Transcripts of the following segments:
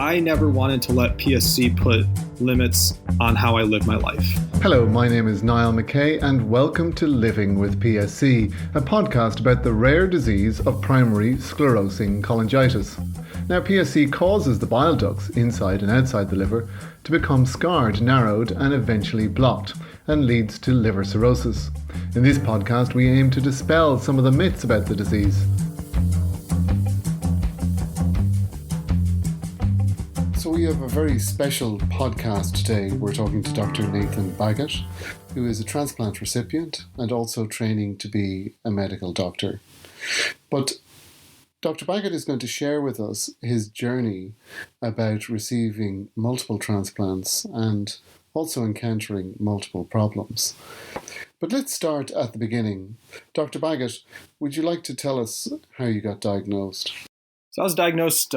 I never wanted to let PSC put limits on how I live my life. Hello, my name is Niall McKay and welcome to Living With PSC, a podcast about the rare disease of primary sclerosing cholangitis. Now, PSC causes the bile ducts inside and outside the liver to become scarred, narrowed and eventually blocked, and leads to liver cirrhosis. In this podcast, we aim to dispel some of the myths about the disease. So we have a very special podcast today. We're talking to Dr. Nathan Baggett, who is a transplant recipient and also training to be a medical doctor. But Dr. Baggett is going to share with us his journey about receiving multiple transplants and also encountering multiple problems. But let's start at the beginning. Dr. Baggett, would you like to tell us how you got diagnosed? So I was diagnosed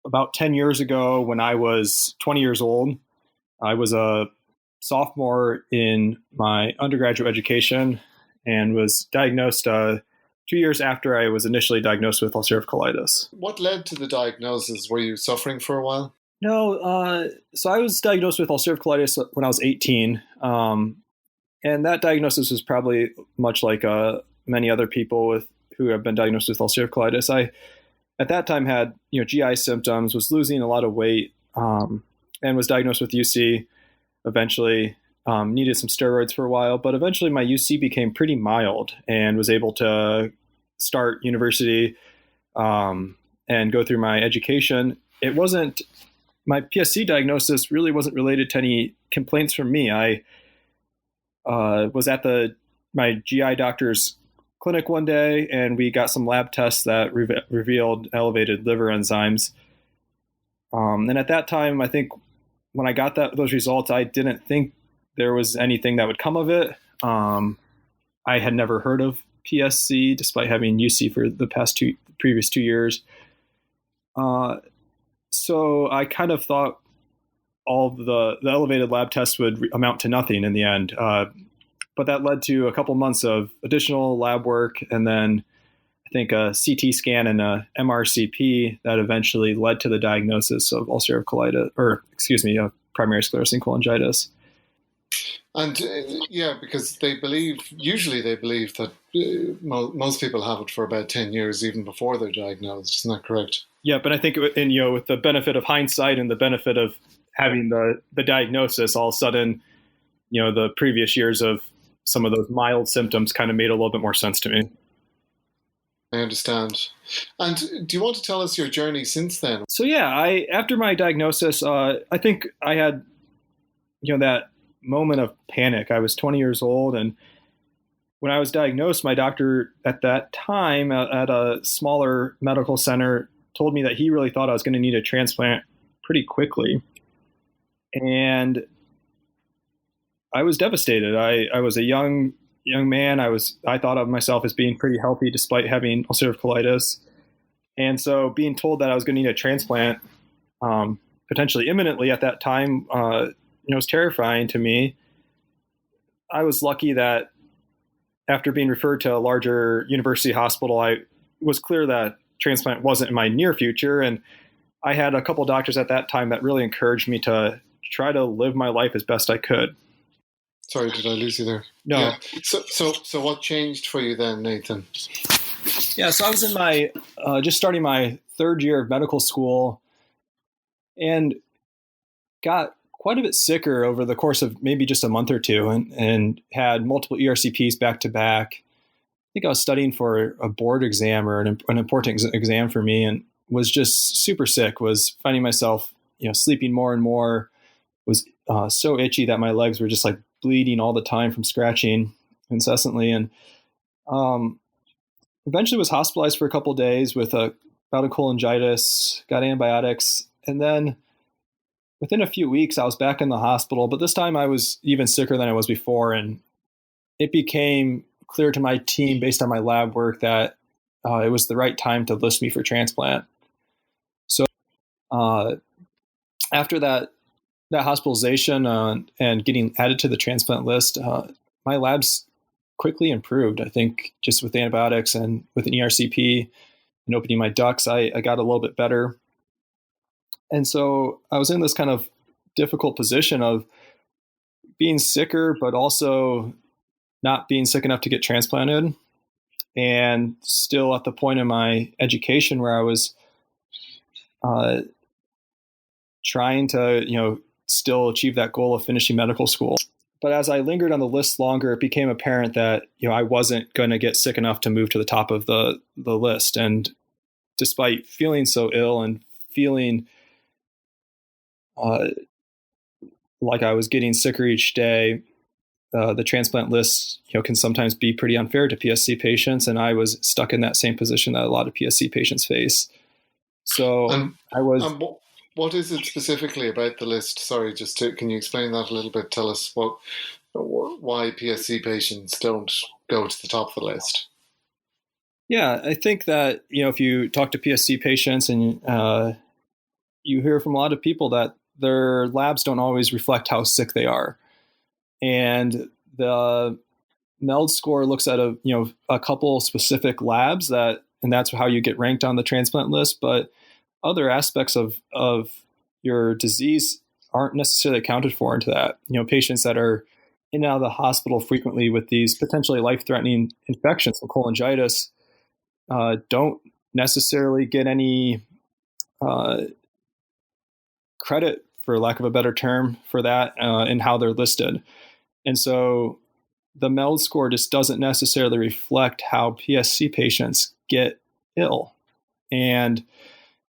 about 10 years ago when I was 20 years old. I was a sophomore in my undergraduate education and was diagnosed 2 years after I was initially diagnosed with ulcerative colitis. What led to the diagnosis? Were you suffering for a while? No, so I was diagnosed with ulcerative colitis when I was 18. And that diagnosis was probably much like many other people who have been diagnosed with ulcerative colitis. I, at that time, had GI symptoms, was losing a lot of weight, and was diagnosed with UC. Eventually, needed some steroids for a while, but eventually my UC became pretty mild and was able to start university and go through my education. My PSC diagnosis really wasn't related to any complaints from me. I was at my GI doctor's clinic one day, and we got some lab tests that revealed elevated liver enzymes. And at that time, I think when I got those results, I didn't think there was anything that would come of it. I had never heard of PSC, despite having UC for the previous 2 years. So I kind of thought all of the elevated lab tests would amount to nothing in the end. But that led to a couple months of additional lab work, and then I think a CT scan and a MRCP that eventually led to the diagnosis of ulcerative colitis, primary sclerosing cholangitis. And because usually they believe that most people have it for about 10 years even before they're diagnosed. Isn't that correct? Yeah, but I think with the benefit of hindsight and the benefit of having the diagnosis, all of a sudden, the previous years of some of those mild symptoms kind of made a little bit more sense to me. I understand. And do you want to tell us your journey since then? So after my diagnosis, I think I had, that moment of panic. I was 20 years old, and when I was diagnosed, my doctor at that time at a smaller medical center told me that he really thought I was going to need a transplant pretty quickly. And I was devastated. I was a young man. I thought of myself as being pretty healthy despite having ulcerative colitis. And so being told that I was going to need a transplant potentially imminently at that time, was terrifying to me. I was lucky that after being referred to a larger university hospital, I was clear that transplant wasn't in my near future. And I had a couple doctors at that time that really encouraged me to try to live my life as best I could. Sorry, did I lose you there? No. Yeah. So what changed for you then, Nathan? Yeah, so I was in my just starting my third year of medical school and got quite a bit sicker over the course of maybe just a month or two, and had multiple ERCPs back to back. I think I was studying for a board exam or an important exam for me, and was just super sick, was finding myself sleeping more and more, was so itchy that my legs were just like bleeding all the time from scratching incessantly, and eventually was hospitalized for a couple of days with a bout of cholangitis, got antibiotics, and then within a few weeks I was back in the hospital, but this time I was even sicker than I was before, and it became clear to my team based on my lab work that it was the right time to list me for transplant. So after that hospitalization and getting added to the transplant list, my labs quickly improved. I think just with antibiotics and with an ERCP and opening my ducts, I got a little bit better. And so I was in this kind of difficult position of being sicker, but also not being sick enough to get transplanted, and still at the point in my education where I was trying to, still achieve that goal of finishing medical school. But as I lingered on the list longer, it became apparent that, I wasn't going to get sick enough to move to the top of the list. And despite feeling so ill and feeling like I was getting sicker each day, the transplant list, can sometimes be pretty unfair to PSC patients. And I was stuck in that same position that a lot of PSC patients face. So I was... what is it specifically about the list? Sorry, can you explain that a little bit? Tell us why PSC patients don't go to the top of the list. Yeah, I think that, if you talk to PSC patients and you hear from a lot of people that their labs don't always reflect how sick they are. And the MELD score looks at a couple specific labs and that's how you get ranked on the transplant list. But other aspects of your disease aren't necessarily accounted for into that. Patients that are in and out of the hospital frequently with these potentially life-threatening infections, like cholangitis, don't necessarily get any credit, for lack of a better term, for that in how they're listed. And so the MELD score just doesn't necessarily reflect how PSC patients get ill. And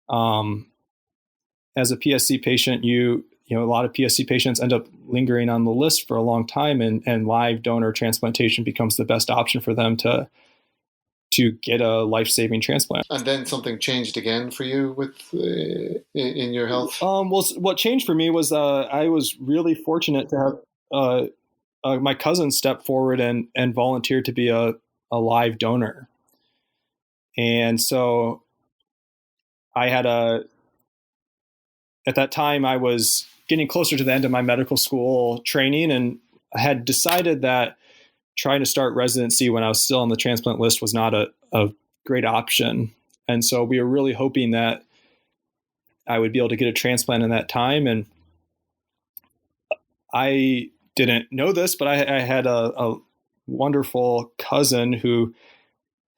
as a PSC patient, a lot of PSC patients end up lingering on the list for a long time, and live donor transplantation becomes the best option for them to get a life-saving transplant. And then something changed again for you with in your health? Well, what changed for me was I was really fortunate to have my cousin step forward and volunteer to be a live donor. And so I had at that time I was getting closer to the end of my medical school training, and I had decided that trying to start residency when I was still on the transplant list was not a great option. And so we were really hoping that I would be able to get a transplant in that time. And I didn't know this, but I had a wonderful cousin who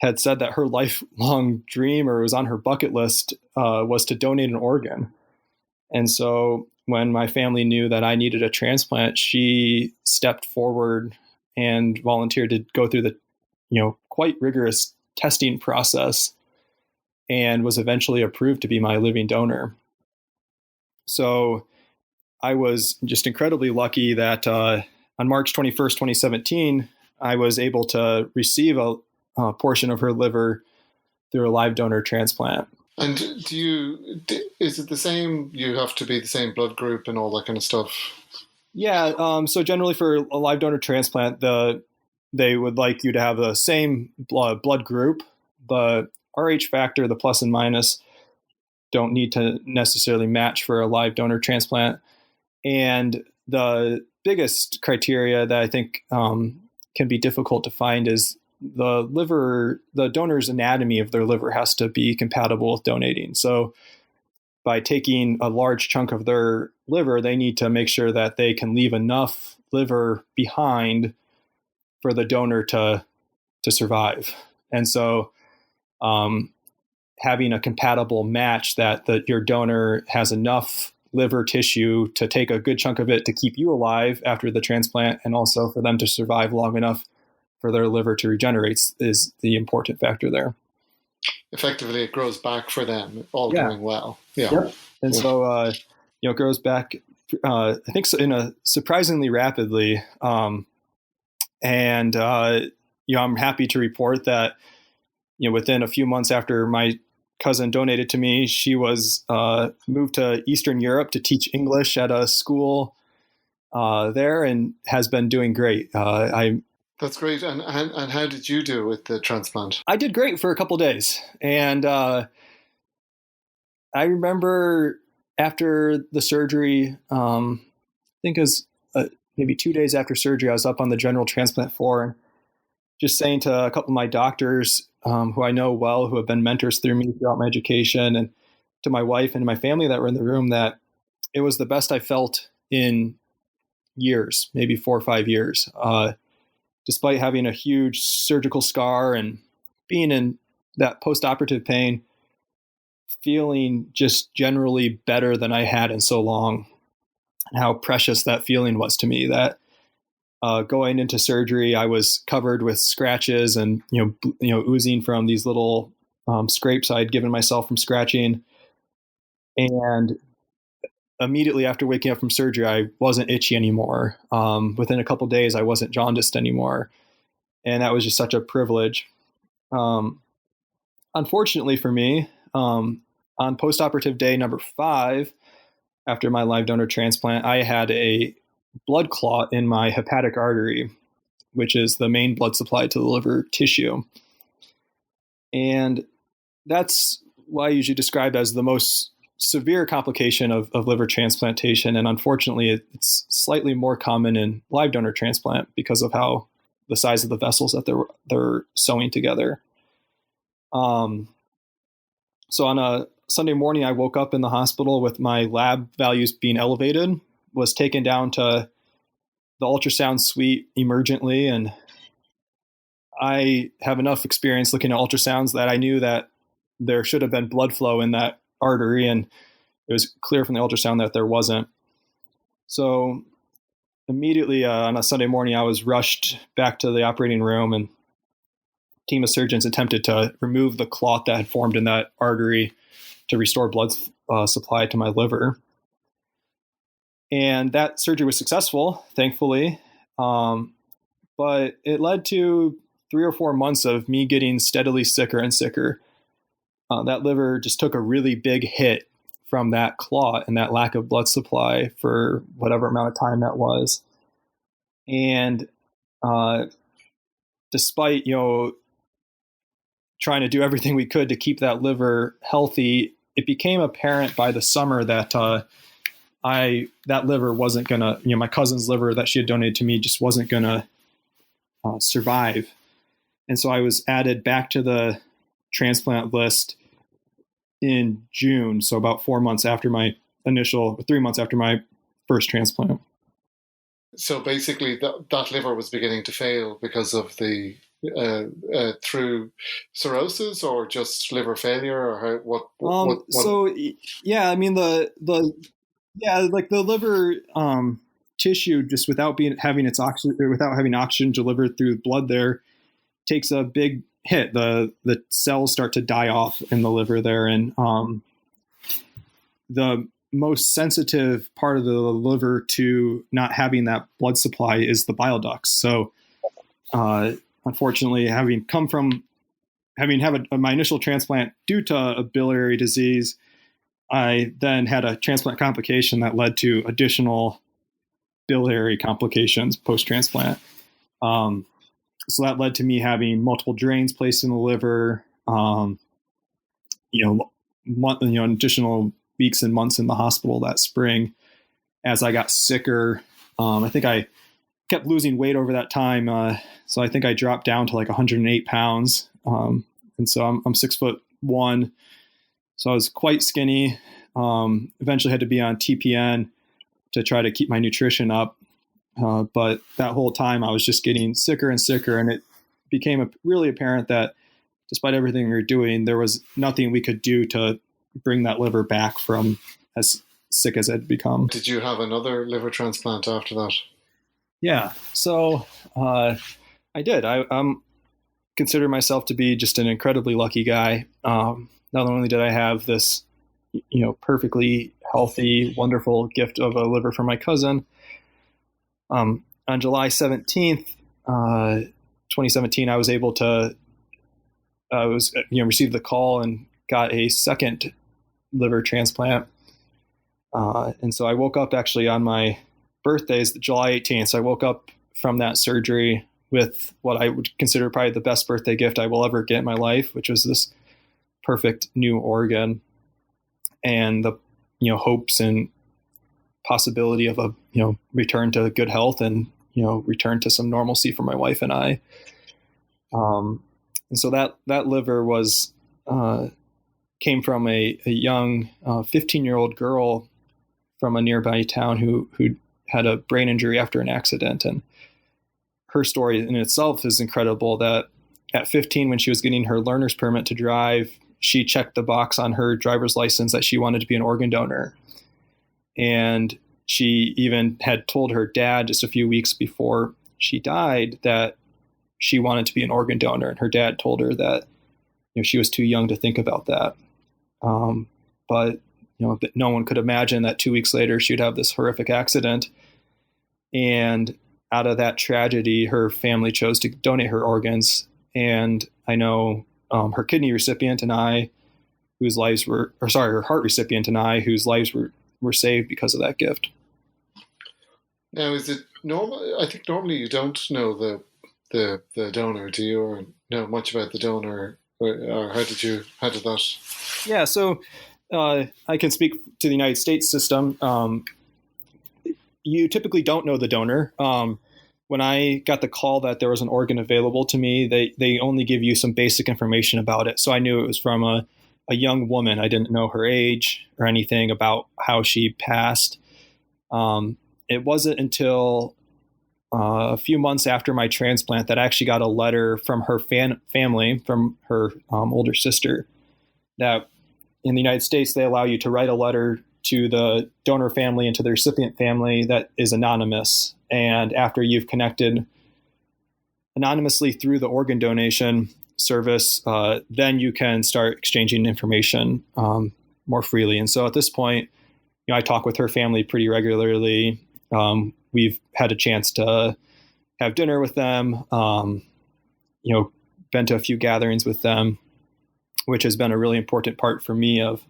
had said that her lifelong dream, or was on her bucket list, was to donate an organ. And so when my family knew that I needed a transplant, she stepped forward and volunteered to go through the, quite rigorous testing process, and was eventually approved to be my living donor. So I was just incredibly lucky that on March 21st, 2017, I was able to receive a portion of her liver through a live donor transplant. And is it the same? You have to be the same blood group and all that kind of stuff? Yeah. So generally for a live donor transplant, they would like you to have the same blood group. The RH factor, the plus and minus, don't need to necessarily match for a live donor transplant. And the biggest criteria that I think can be difficult to find is the donor's anatomy of their liver has to be compatible with donating. So by taking a large chunk of their liver, they need to make sure that they can leave enough liver behind for the donor to survive. And so having a compatible match that your donor has enough liver tissue to take a good chunk of it to keep you alive after the transplant, and also for them to survive long enough for their liver to regenerate, is the important factor there. Effectively, it grows back for them, all going well. Yeah. Yep. And so, it grows back, I think, surprisingly rapidly. And I'm happy to report that, within a few months after my cousin donated to me, she was moved to Eastern Europe to teach English at a school there, and has been doing great. That's great. And how did you do with the transplant? I did great for a couple of days. And I remember after the surgery, I think it was maybe 2 days after surgery, I was up on the general transplant floor and just saying to a couple of my doctors who I know well, who have been mentors through me throughout my education, and to my wife and my family that were in the room that it was the best I felt in years, maybe 4 or 5 years, despite having a huge surgical scar and being in that post-operative pain, feeling just generally better than I had in so long, and how precious that feeling was to me. That going into surgery, I was covered with scratches and oozing from these little scrapes I'd given myself from scratching. And immediately after waking up from surgery, I wasn't itchy anymore. Within a couple of days, I wasn't jaundiced anymore. And that was just such a privilege. Unfortunately for me, on postoperative day number 5, after my live donor transplant, I had a blood clot in my hepatic artery, which is the main blood supply to the liver tissue. And that's what I usually describe as the most severe complication of liver transplantation. And unfortunately, it's slightly more common in live donor transplant because of how the size of the vessels that they're sewing together. So on a Sunday morning, I woke up in the hospital with my lab values being elevated, was taken down to the ultrasound suite emergently. And I have enough experience looking at ultrasounds that I knew that there should have been blood flow in that artery. And it was clear from the ultrasound that there wasn't. So immediately on a Sunday morning, I was rushed back to the operating room, and a team of surgeons attempted to remove the clot that had formed in that artery to restore blood supply to my liver. And that surgery was successful, thankfully. But it led to 3 or 4 months of me getting steadily sicker and sicker. That liver just took a really big hit from that clot and that lack of blood supply for whatever amount of time that was. And despite, trying to do everything we could to keep that liver healthy, it became apparent by the summer that that liver wasn't going to, my cousin's liver that she had donated to me just wasn't going to survive. And so I was added back to the transplant list in June. So about 3 months after my first transplant. So basically that liver was beginning to fail because of the through cirrhosis or just liver failure, or what? So yeah, I mean the liver tissue, just without having oxygen delivered through blood there, takes a big hit. The cells start to die off in the liver there, and the most sensitive part of the liver to not having that blood supply is the bile ducts. So unfortunately, having my initial transplant due to a biliary disease, I then had a transplant complication that led to additional biliary complications post-transplant. So that led to me having multiple drains placed in the liver, additional weeks and months in the hospital that spring as I got sicker. I think I kept losing weight over that time. So I think I dropped down to like 108 pounds. And so I'm 6'1". So I was quite skinny. Eventually had to be on TPN to try to keep my nutrition up. But that whole time I was just getting sicker and sicker. And it became really apparent that despite everything we were doing, there was nothing we could do to bring that liver back from as sick as it had become. Did you have another liver transplant after that? Yeah. So I did. I consider myself to be just an incredibly lucky guy. Not only did I have this, perfectly healthy, wonderful gift of a liver from my cousin, on July 17th, 2017, I was able to, received the call and got a second liver transplant. And so I woke up actually on my birthday, is July 18th. So I woke up from that surgery with what I would consider probably the best birthday gift I will ever get in my life, which was this perfect new organ and the, hopes and possibility of a, return to good health and, return to some normalcy for my wife and I. And so that liver was came from a young 15-year-old girl from a nearby town who had a brain injury after an accident. And her story in itself is incredible, that at 15, when she was getting her learner's permit to drive, she checked the box on her driver's license that she wanted to be an organ donor. And she even had told her dad just a few weeks before she died that she wanted to be an organ donor. And her dad told her that she was too young to think about that. But no one could imagine that 2 weeks later she'd have this horrific accident. And out of that tragedy, her family chose to donate her organs. And I know her kidney recipient and I, her heart recipient and I, whose lives were saved because of that gift. Now, is it normal? I think normally you don't know the donor, do you, or know much about the donor, or how did that? Yeah, so I can speak to the United States system. You typically don't know the donor. When I got the call that there was an organ available to me, they only give you some basic information about it. So I knew it was from a young woman. I didn't know her age or anything about how she passed. It wasn't until a few months after my transplant that I actually got a letter from her family, from her older sister, that in the United States, they allow you to write a letter to the donor family and to the recipient family that is anonymous. And after you've connected anonymously through the organ donation service, then you can start exchanging information more freely. And so at this point, I talk with her family pretty regularly. We've had a chance to have dinner with them, been to a few gatherings with them, which has been a really important part for me of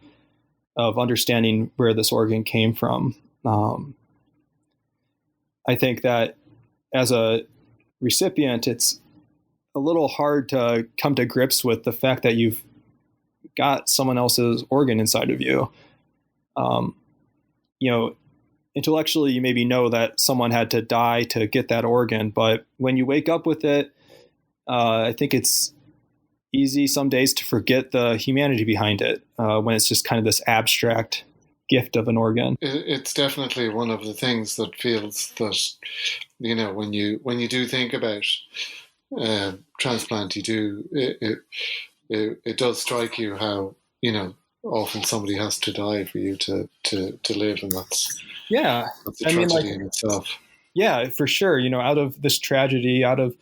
understanding where this organ came from. I think that as a recipient, it's a little hard to come to grips with the fact that you've got someone else's organ inside of you. Intellectually, you maybe know that someone had to die to get that organ, but when you wake up with it, I think it's easy some days to forget the humanity behind it when it's just kind of this abstract gift of an organ. It's definitely one of the things that feels that, when you do think about transplant, it does strike you how, often somebody has to die for you to live, and that's a tragedy in itself. Yeah, for sure. Out of this tragedy, out of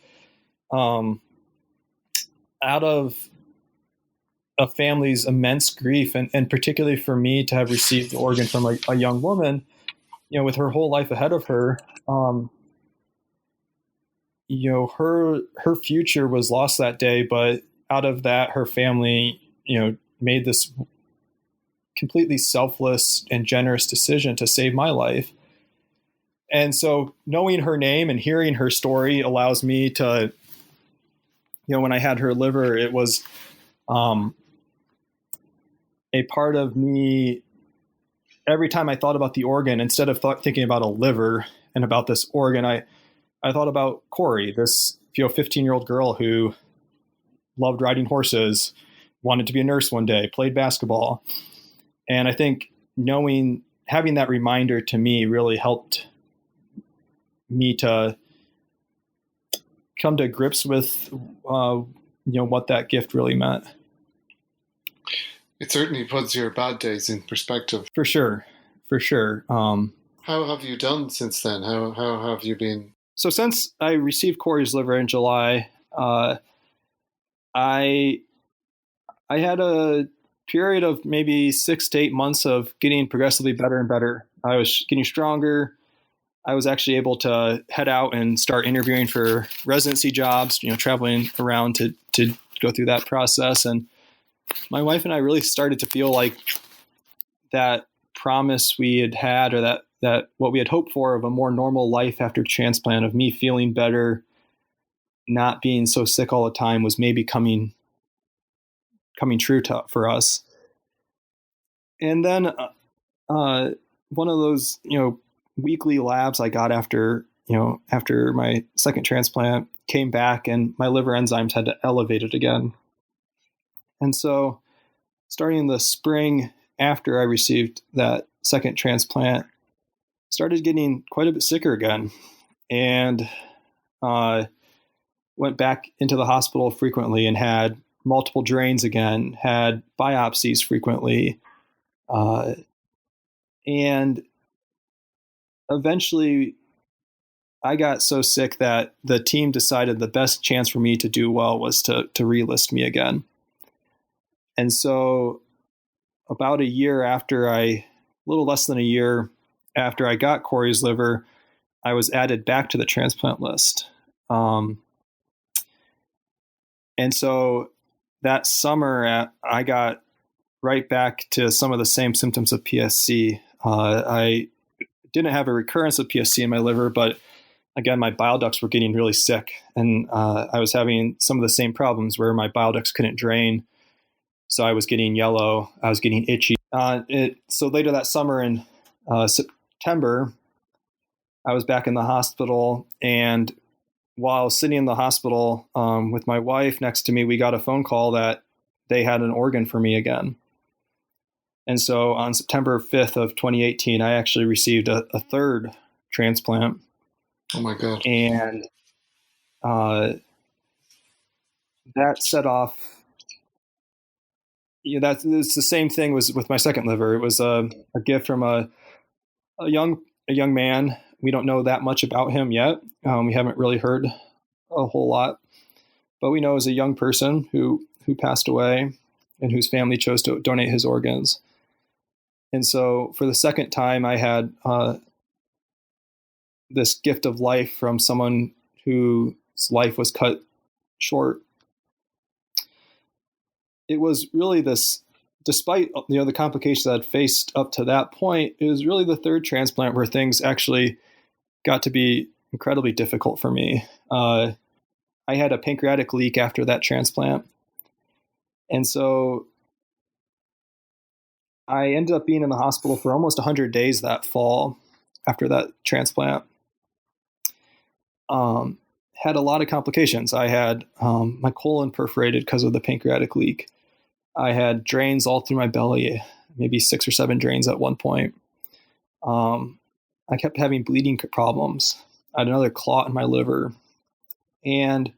a family's immense grief, and particularly for me to have received the organ from a young woman, with her whole life ahead of her, her future was lost that day. But out of that, her family, made this completely selfless and generous decision to save my life. And so knowing her name and hearing her story allows me to, when I had her liver, it was a part of me. Every time I thought about the organ, instead of thinking about a liver and about this organ, I thought about Corey, this 15-year-old girl who loved riding horses, wanted to be a nurse one day, played basketball. And I think having that reminder to me really helped me to come to grips with, what that gift really meant. It certainly puts your bad days in perspective. For sure. How have you done since then? How have you been? So since I received Corey's liver in July, I had a period of maybe 6 to 8 months of getting progressively better and better. I was getting stronger. I was actually able to head out and start interviewing for residency jobs, traveling around to go through that process. And my wife and I really started to feel like that promise we had, or that what we had hoped for of a more normal life after transplant, of me feeling better, not being so sick all the time, was maybe coming true for us. And then one of those, weekly labs I got after my second transplant came back, and my liver enzymes had to elevate it again. And so starting in the spring after I received that second transplant, started getting quite a bit sicker again, and went back into the hospital frequently and had multiple drains again, had biopsies frequently, and eventually I got so sick that the team decided the best chance for me to do well was to relist me again. And so about a little less than a year after I got Corey's liver, I was added back to the transplant list. And so that summer, I got right back to some of the same symptoms of PSC. I didn't have a recurrence of PSC in my liver, but again, my bile ducts were getting really sick, and I was having some of the same problems where my bile ducts couldn't drain. So I was getting yellow, I was getting itchy. So later that summer in September, I was back in the hospital, and while I was sitting in the hospital with my wife next to me, we got a phone call that they had an organ for me again. And so on September 5th of 2018, I actually received a third transplant. Oh my God. And that set off, it's the same thing was with my second liver. It was a gift from a young man. We don't know that much about him yet. We haven't really heard a whole lot, but we know as a young person who passed away and whose family chose to donate his organs. And so for the second time, I had this gift of life from someone whose life was cut short. It was really this, despite the complications I'd faced up to that point, it was really the third transplant where things actually got to be incredibly difficult for me. I had a pancreatic leak after that transplant. And so I ended up being in the hospital for almost 100 days that fall after that transplant. Had a lot of complications. I had my colon perforated because of the pancreatic leak. I had drains all through my belly, maybe 6 or 7 drains at one point. I kept having bleeding problems. I had another clot in my liver. And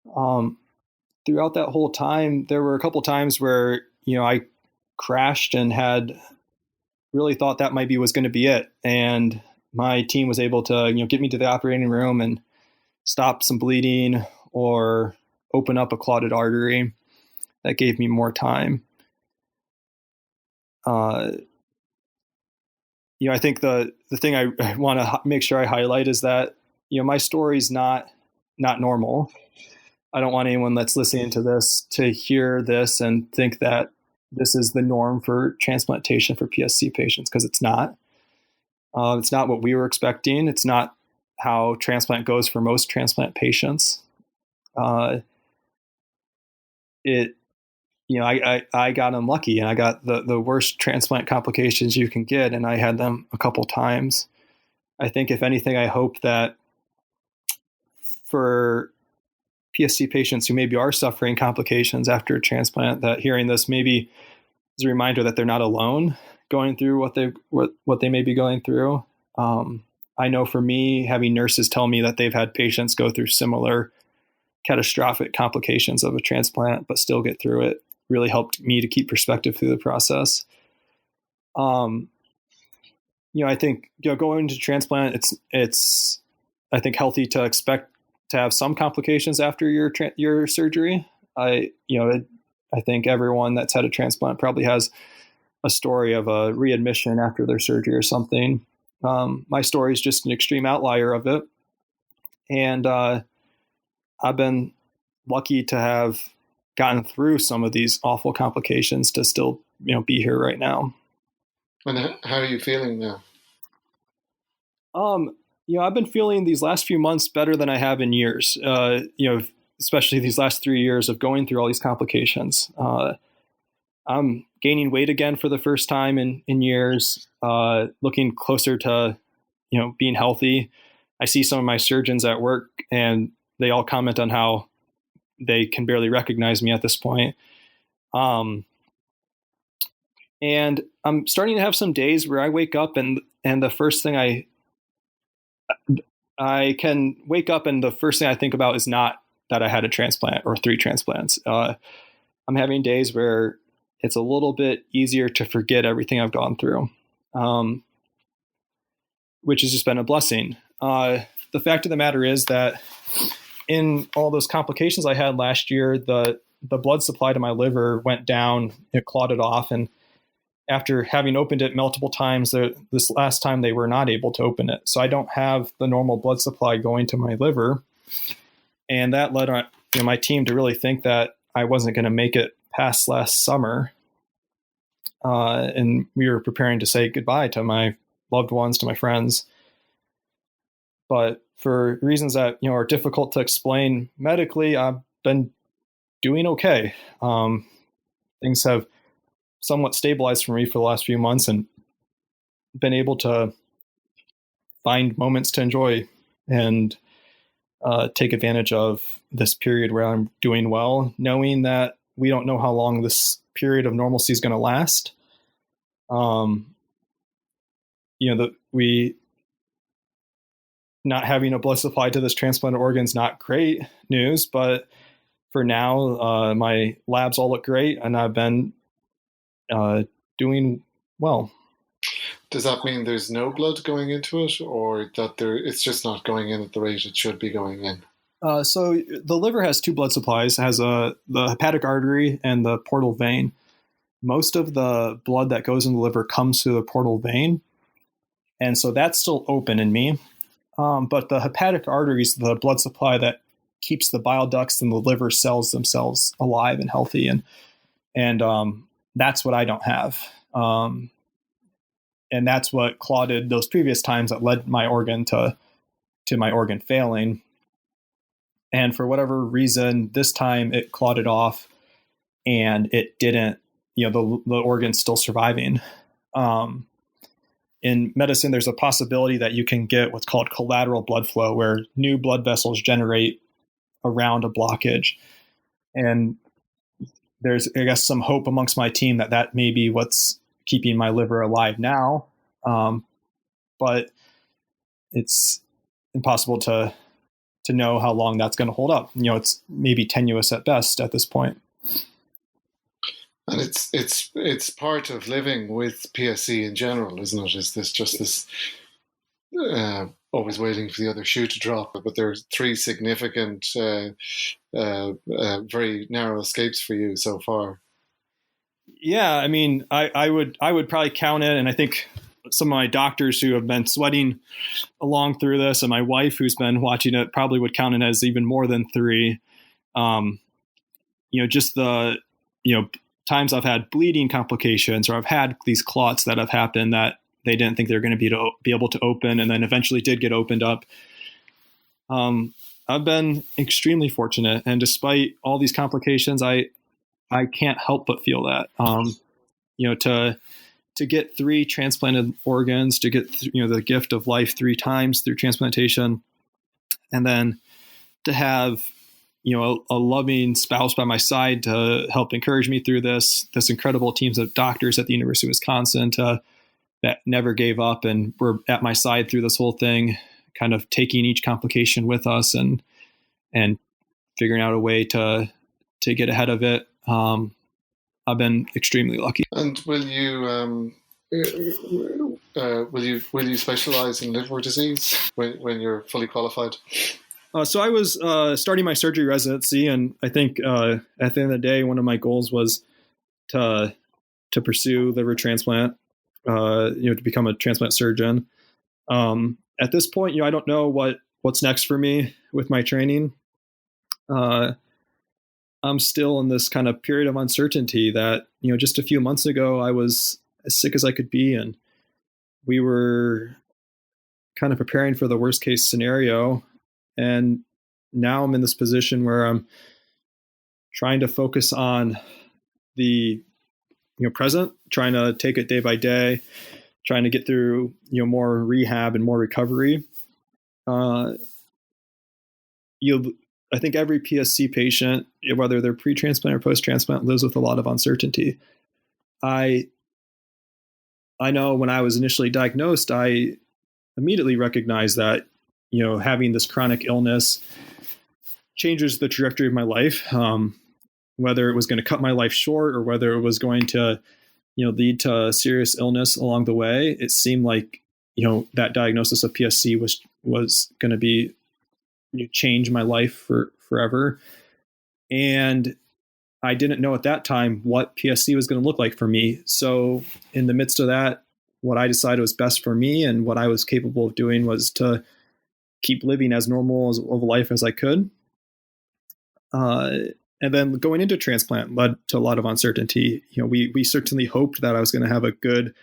throughout that whole time, there were a couple times where, I crashed and had really thought that was going to be it. And my team was able to, get me to the operating room and stop some bleeding or open up a clotted artery. That gave me more time. I think the thing I want to make sure I highlight is that, my story's not normal. I don't want anyone that's listening to this to hear this and think that this is the norm for transplantation for PSC patients, because it's not. It's not what we were expecting. It's not how transplant goes for most transplant patients. I got unlucky, and I got the worst transplant complications you can get, and I had them a couple times. I think, if anything, I hope that for PSC patients who maybe are suffering complications after a transplant, that hearing this maybe is a reminder that they're not alone going through what they may be going through. I know for me, having nurses tell me that they've had patients go through similar catastrophic complications of a transplant but still get through it really helped me to keep perspective through the process. I think going to transplant, it's I think healthy to expect to have some complications after your surgery. I think everyone that's had a transplant probably has a story of a readmission after their surgery or something. My story is just an extreme outlier of it. And I've been lucky to have gotten through some of these awful complications to still, be here right now. And how are you feeling now? I've been feeling these last few months better than I have in years, especially these last 3 years of going through all these complications. I'm gaining weight again for the first time in years, looking closer to, being healthy. I see some of my surgeons at work, and they all comment on how they can barely recognize me at this point. And I'm starting to have some days where I wake up and the first thing I can wake up and the first thing I think about is not that I had a transplant or 3 transplants. I'm having days where it's a little bit easier to forget everything I've gone through, which has just been a blessing. The fact of the matter is that in all those complications I had last year, the blood supply to my liver went down, it clotted off, and after having opened it multiple times, this last time they were not able to open it. So I don't have the normal blood supply going to my liver. And that led my team to really think that I wasn't going to make it past last summer. And we were preparing to say goodbye to my loved ones, to my friends. But for reasons that are difficult to explain medically, I've been doing okay. Things have somewhat stabilized for me for the last few months and been able to find moments to enjoy and take advantage of this period where I'm doing well, knowing that we don't know how long this period of normalcy is going to last. We not having a blood supply to this transplanted organ is not great news, but for now, my labs all look great and I've been doing well. Does that mean there's no blood going into it, or that it's just not going in at the rate it should be going in? So the liver has 2 blood supplies. It has the hepatic artery and the portal vein. Most of the blood that goes in the liver comes through the portal vein, and so that's still open in me. But the hepatic artery is the blood supply that keeps the bile ducts and the liver cells themselves alive and healthy, and that's what I don't have. And that's what clotted those previous times that led my organ to my organ failing. And for whatever reason, this time it clotted off and it didn't, the organ's still surviving. In medicine, there's a possibility that you can get what's called collateral blood flow, where new blood vessels generate around a blockage. And there's, I guess, some hope amongst my team that may be what's keeping my liver alive now. But it's impossible to know how long that's going to hold up. It's maybe tenuous at best at this point. And it's part of living with PSC in general, isn't it? Is this just this always waiting for the other shoe to drop? But there are 3 significant, very narrow escapes for you so far. Yeah, I mean, I would probably count it, and I think some of my doctors who have been sweating along through this, and my wife who's been watching it, probably would count it as even more than 3. Just the times I've had bleeding complications, or I've had these clots that have happened that they didn't think they were going to be able to open, and then eventually did get opened up. I've been extremely fortunate, and despite all these complications, I can't help but feel that. To get 3 transplanted organs, to get the gift of life 3 times through transplantation, and then to have a loving spouse by my side to help encourage me through this incredible teams of doctors at the University of Wisconsin that never gave up and were at my side through this whole thing, kind of taking each complication with us and figuring out a way to get ahead of it. I've been extremely lucky. And will you specialize in liver disease when you're fully qualified? So I was starting my surgery residency, and I think at the end of the day, one of my goals was to pursue liver transplant, to become a transplant surgeon. At this point, I don't know what's next for me with my training. I'm still in this kind of period of uncertainty that, just a few months ago, I was as sick as I could be, and we were kind of preparing for the worst case scenario. And now I'm in this position where I'm trying to focus on the present, trying to take it day by day, trying to get through more rehab and more recovery. I think every PSC patient, whether they're pre-transplant or post-transplant, lives with a lot of uncertainty. I know when I was initially diagnosed, I immediately recognized that, having this chronic illness changes the trajectory of my life, whether it was going to cut my life short or whether it was going to, lead to serious illness along the way. It seemed like, that diagnosis of PSC was going to be change my life forever. And I didn't know at that time what PSC was going to look like for me. So in the midst of that, what I decided was best for me and what I was capable of doing was to keep living as normal of a life as I could. And then going into transplant led to a lot of uncertainty. We certainly hoped that I was going to have a good,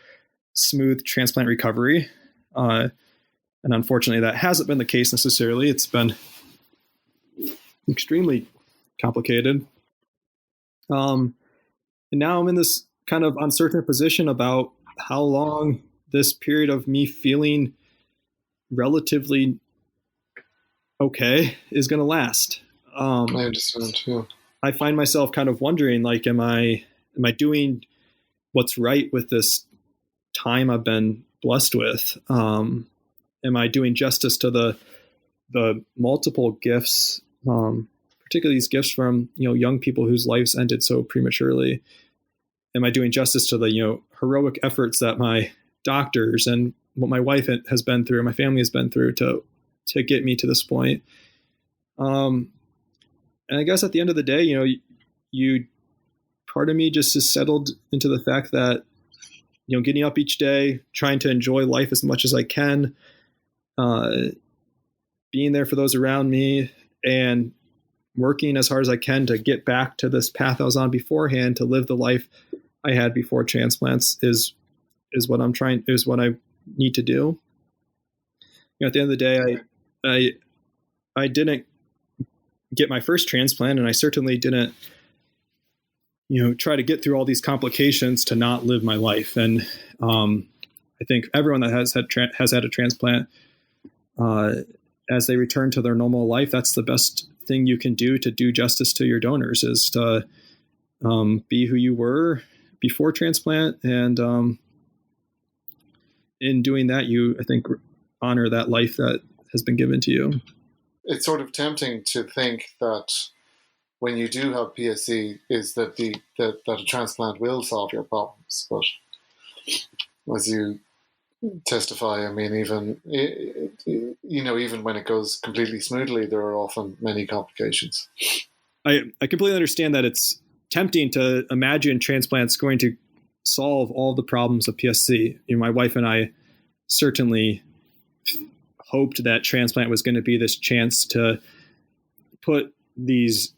smooth transplant recovery. And unfortunately, that hasn't been the case necessarily. It's been extremely complicated. And now I'm in this kind of uncertain position about how long this period of me feeling relatively okay is going to last. I understand too. I find myself kind of wondering, like, am I doing what's right with this time I've been blessed with? Am I doing justice to the multiple gifts, particularly these gifts from, young people whose lives ended so prematurely? Am I doing justice to the, heroic efforts that my doctors and what my wife has been through, my family has been through to get me to this point? And I guess at the end of the day, you part of me just is settled into the fact that, getting up each day, trying to enjoy life as much as I can, being there for those around me, and working as hard as I can to get back to this path I was on beforehand, to live the life I had before transplants is what I need to do. At the end of the day, I didn't get my first transplant, and I certainly didn't, try to get through all these complications to not live my life. And I think everyone that has had a transplant, as they return to their normal life, that's the best thing you can do to do justice to your donors, is to be who you were before transplant. And in doing that, you, I think, honor that life that has been given to you. It's sort of tempting to think that when you do have PSC, is that that a transplant will solve your problems. But as you testify, I mean, even when it goes completely smoothly, there are often many complications. I completely understand that it's tempting to imagine transplants going to solve all the problems of PSC. My wife and I certainly hoped that transplant was going to be this chance to put these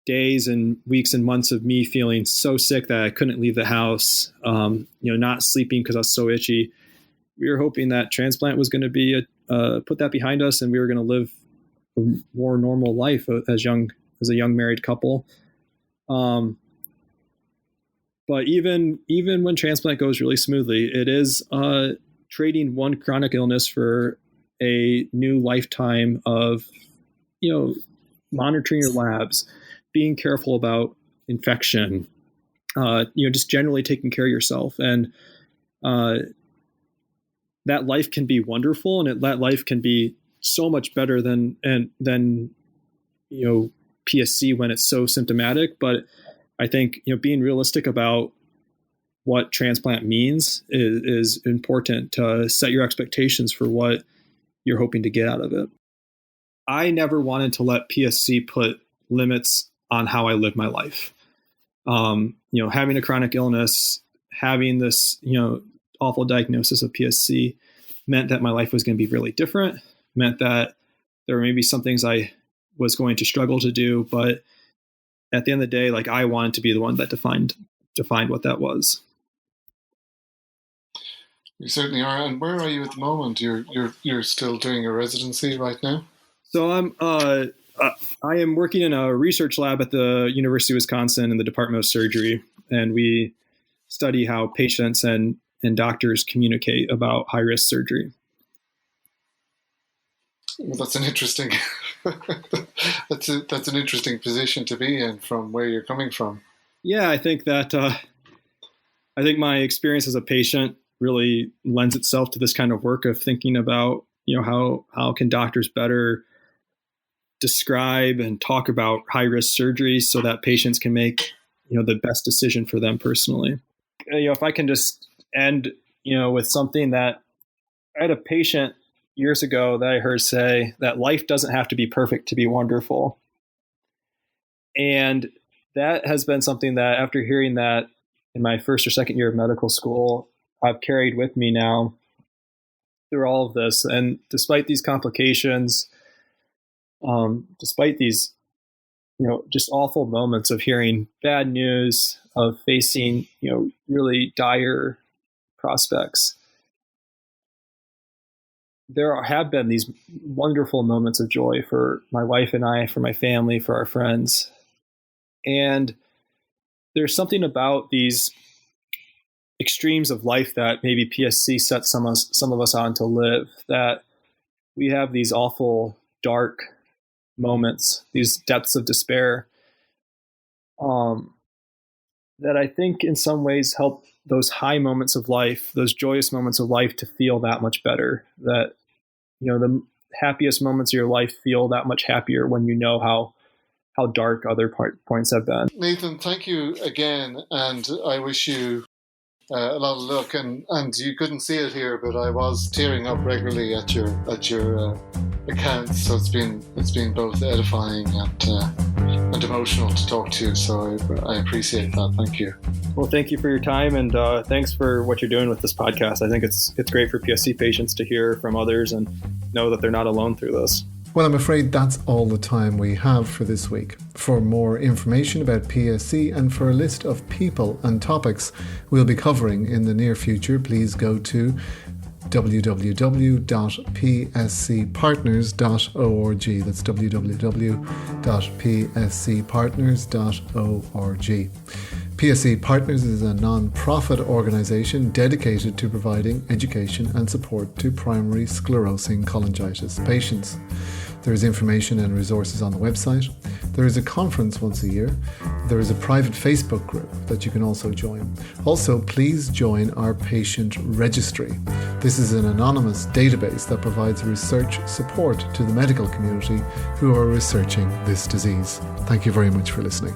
days and weeks and months of me feeling so sick that I couldn't leave the house, not sleeping because I was so itchy. We were hoping that transplant was going to be put that behind us, and we were going to live a more normal life as a young married couple. But even when transplant goes really smoothly, it is trading one chronic illness for a new lifetime of, monitoring your labs, being careful about infection, just generally taking care of yourself. And that life can be wonderful, and that life can be so much better than PSC when it's so symptomatic. But I think, being realistic about what transplant means is important to set your expectations for what you're hoping to get out of it. I never wanted to let PSC put limits on how I live my life. Having a chronic illness, having this, awful diagnosis of PSC meant that my life was going to be really different, meant that there were maybe some things I was going to struggle to do. But at the end of the day, like, I wanted to be the one that defined what that was. You certainly are. And where are you at the moment? You're still doing your residency right now? So I am working in a research lab at the University of Wisconsin in the Department of Surgery, and we study how patients and doctors communicate about high-risk surgery. Well, that's an interesting That's an interesting position to be in from where you're coming from. Yeah, I think that I think my experience as a patient really lends itself to this kind of work of thinking about, how can doctors better describe and talk about high risk surgeries so that patients can make, the best decision for them personally. If I can just end, with something that I had a patient years ago that I heard say that life doesn't have to be perfect to be wonderful. And that has been something that after hearing that in my first or second year of medical school, I've carried with me now through all of this. And despite these complications, despite these, just awful moments of hearing bad news, of facing, really dire prospects, there have been these wonderful moments of joy for my wife and I, for my family, for our friends. And there's something about these extremes of life that maybe PSC sets some of us on to live, that we have these awful, dark moments, these depths of despair, that I think in some ways help those high moments of life, those joyous moments of life, to feel that much better. That, the happiest moments of your life feel that much happier when you know how dark other points have been. Nathan, thank you again, and I wish you a lot of luck. And you couldn't see it here, but I was tearing up regularly at your accounts. So it's been both edifying and emotional to talk to you. So I appreciate that. Thank you. Well, thank you for your time, and thanks for what you're doing with this podcast. I think it's great for PSC patients to hear from others and know that they're not alone through this. Well, I'm afraid that's all the time we have for this week. For more information about PSC and for a list of people and topics we'll be covering in the near future, please go to www.pscpartners.org. That's www.pscpartners.org. PSC Partners is a non-profit organisation dedicated to providing education and support to primary sclerosing cholangitis patients. There is information and resources on the website. There is a conference once a year. There is a private Facebook group that you can also join. Also, please join our patient registry. This is an anonymous database that provides research support to the medical community who are researching this disease. Thank you very much for listening.